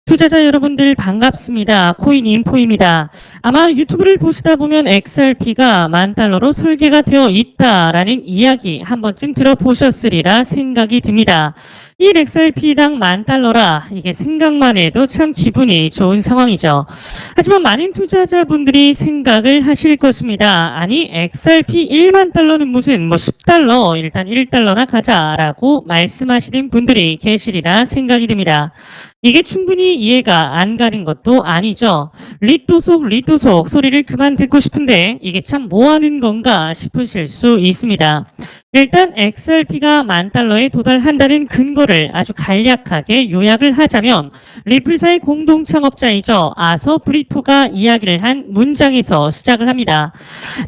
투자자 여러분들 반갑습니다. 코인인포입니다. 아마 유튜브를 보시다 보면 XRP가 $10,000로 설계가 되어 있다라는 이야기 한 번쯤 들어보셨으리라 생각이 듭니다. 1XRP당 $10,000라 이게 생각만 해도 참 기분이 좋은 상황이죠. 하지만 많은 투자자분들이 생각을 하실 것입니다. 아니 XRP $10,000는 무슨 $10 일단 $1나 가자라고 말씀하시는 분들이 계시리라 생각이 듭니다. 이게 충분히 이해가 안 가는 것도 아니죠. 리또속 소리를 그만 듣고 싶은데 이게 참 뭐하는 건가 싶으실 수 있습니다. 일단 XRP가 $10,000에 도달한다는 근거를 아주 간략하게 요약을 하자면 리플사의 공동 창업자이죠. 아서 브리토가 이야기를 한 문장에서 시작을 합니다.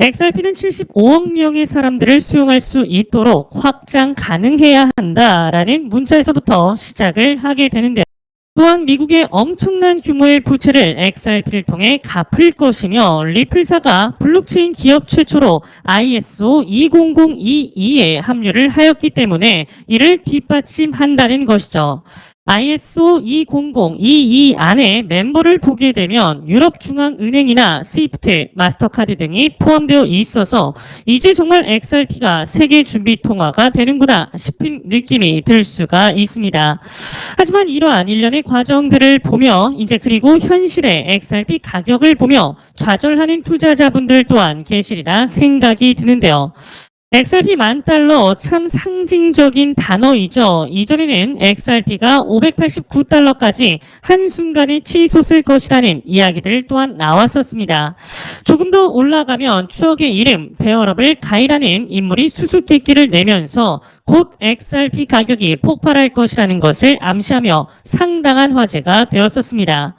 XRP는 75억 명의 사람들을 수용할 수 있도록 확장 가능해야 한다라는 문자에서부터 시작을 하게 되는데요. 또한 미국의 엄청난 규모의 부채를 XRP를 통해 갚을 것이며 리플사가 블록체인 기업 최초로 ISO 20022에 합류를 하였기 때문에 이를 뒷받침한다는 것이죠. ISO 20022 안에 멤버를 보게 되면 유럽중앙은행이나 스위프트, 마스터카드 등이 포함되어 있어서 이제 정말 XRP가 세계 준비 통화가 되는구나 싶은 느낌이 들 수가 있습니다. 하지만 이러한 일련의 과정들을 보며 이제 그리고 현실의 XRP 가격을 보며 좌절하는 투자자분들 또한 계시리라 생각이 드는데요. XRP $10,000 참 상징적인 단어이죠. 이전에는 XRP가 $589까지 한순간에 치솟을 것이라는 이야기들 또한 나왔었습니다. 조금 더 올라가면 추억의 이름 베어러블 가이라는 인물이 수수께끼를 내면서 곧 XRP 가격이 폭발할 것이라는 것을 암시하며 상당한 화제가 되었었습니다.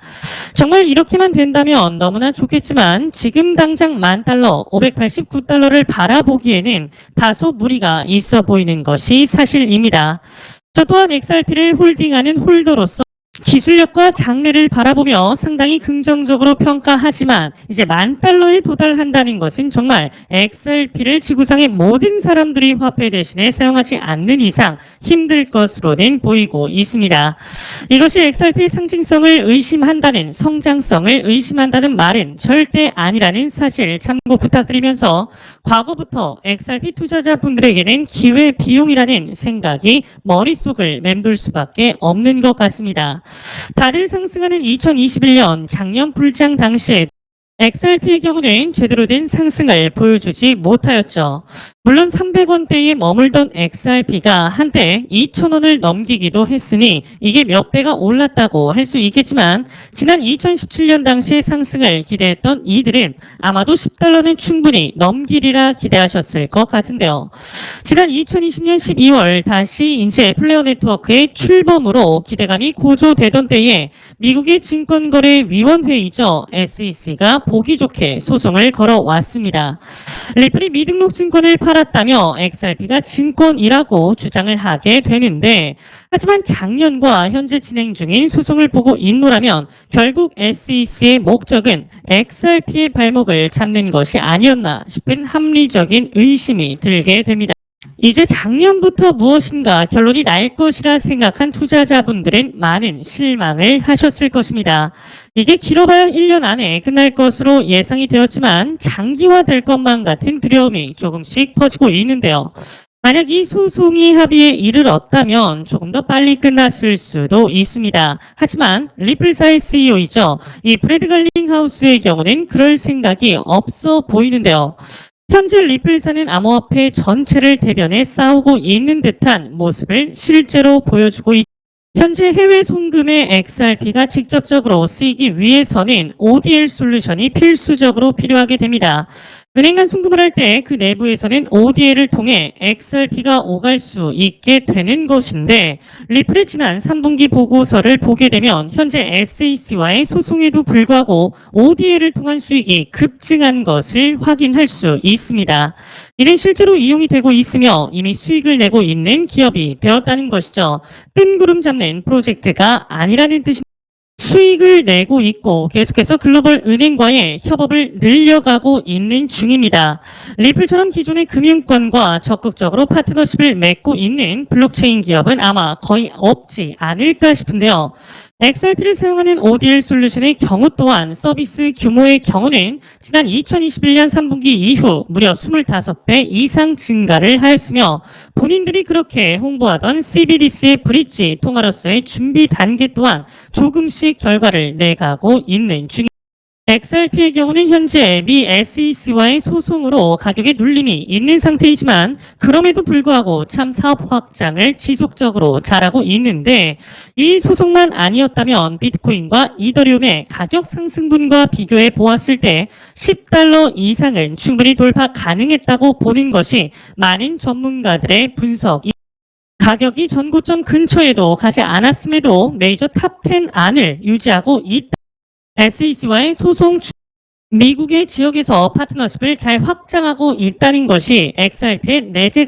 정말 이렇게만 된다면 너무나 좋겠지만 지금 당장 $10,000, $589를 바라보기에는 다소 무리가 있어 보이는 것이 사실입니다. 저 또한 XRP를 홀딩하는 홀더로서 기술력과 장래를 바라보며 상당히 긍정적으로 평가하지만 이제 $10,000에 도달한다는 것은 정말 XRP를 지구상의 모든 사람들이 화폐 대신에 사용하지 않는 이상 힘들 것으로는 보이고 있습니다. 이것이 XRP의 상징성을 의심한다는 성장성을 의심한다는 말은 절대 아니라는 사실 참고 부탁드리면서 과거부터 XRP 투자자분들에게는 기회비용이라는 생각이 머릿속을 맴돌 수밖에 없는 것 같습니다. 다들 상승하는 2021년 작년 불장 당시에 XRP의 경우는 제대로 된 상승을 보여주지 못하였죠. 물론 300원대에 머물던 XRP가 한때 2,000원을 넘기기도 했으니 이게 몇 배가 올랐다고 할 수 있겠지만 지난 2017년 당시의 상승을 기대했던 이들은 아마도 $10는 충분히 넘기리라 기대하셨을 것 같은데요. 지난 2020년 12월 다시 이제 플레어 네트워크의 출범으로 기대감이 고조되던 때에 미국의 증권거래위원회이죠. SEC가 보기 좋게 소송을 걸어왔습니다. 리플이 미등록 증권을 팔았다며 XRP가 증권이라고 주장을 하게 되는데 하지만 작년과 현재 진행 중인 소송을 보고 있노라면 결국 SEC의 목적은 XRP의 발목을 잡는 것이 아니었나 싶은 합리적인 의심이 들게 됩니다. 이제 작년부터 무엇인가 결론이 날 것이라 생각한 투자자분들은 많은 실망을 하셨을 것입니다. 이게 길어봐야 1년 안에 끝날 것으로 예상이 되었지만 장기화될 것만 같은 두려움이 조금씩 퍼지고 있는데요. 만약 이 소송이 합의에 이르렀다면 조금 더 빨리 끝났을 수도 있습니다. 하지만 리플사의 CEO이죠. 이 프레드 갈링하우스의 경우는 그럴 생각이 없어 보이는데요. 현재 리플사는 암호화폐 전체를 대변해 싸우고 있는 듯한 모습을 실제로 보여주고 있습니다. 현재 해외 송금에 XRP가 직접적으로 쓰이기 위해서는 ODL 솔루션이 필수적으로 필요하게 됩니다. 은행 간 송금을 할 때 그 내부에서는 ODL을 통해 XRP가 오갈 수 있게 되는 것인데 리플의 지난 3분기 보고서를 보게 되면 현재 SEC와의 소송에도 불구하고 ODL을 통한 수익이 급증한 것을 확인할 수 있습니다. 이는 실제로 이용이 되고 있으며 이미 수익을 내고 있는 기업이 되었다는 것이죠. 뜬구름 잡는 프로젝트가 아니라는 뜻입니다. 수익을 내고 있고 계속해서 글로벌 은행과의 협업을 늘려가고 있는 중입니다. 리플처럼 기존의 금융권과 적극적으로 파트너십을 맺고 있는 블록체인 기업은 아마 거의 없지 않을까 싶은데요. XRP를 사용하는 ODL 솔루션의 경우 또한 서비스 규모의 경우는 지난 2021년 3분기 이후 무려 25배 이상 증가를 하였으며 본인들이 그렇게 홍보하던 CBDC의 브릿지 통화로서의 준비 단계 또한 조금씩 결과를 내가고 있는 중입니다. XRP의 경우는 현재 미 SEC와의 소송으로 가격에 눌림이 있는 상태이지만 그럼에도 불구하고 참 사업 확장을 지속적으로 잘하고 있는데 이 소송만 아니었다면 비트코인과 이더리움의 가격 상승분과 비교해 보았을 때 $10 이상은 충분히 돌파 가능했다고 보는 것이 많은 전문가들의 분석입니다. 가격이 전고점 근처에도 가지 않았음에도 메이저 탑10 안을 유지하고 있다. SEC와의 소송 중 미국의 지역에서 파트너십을 잘 확장하고 있다는 것이 XRP의 내재가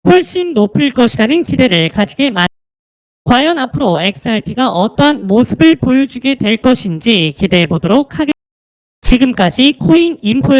훨씬 높을 것이라는 기대를 가지게 만듭니다. 과연 앞으로 XRP가 어떠한 모습을 보여주게 될 것인지 기대해 보도록 하겠습니다. 지금까지 코인 인포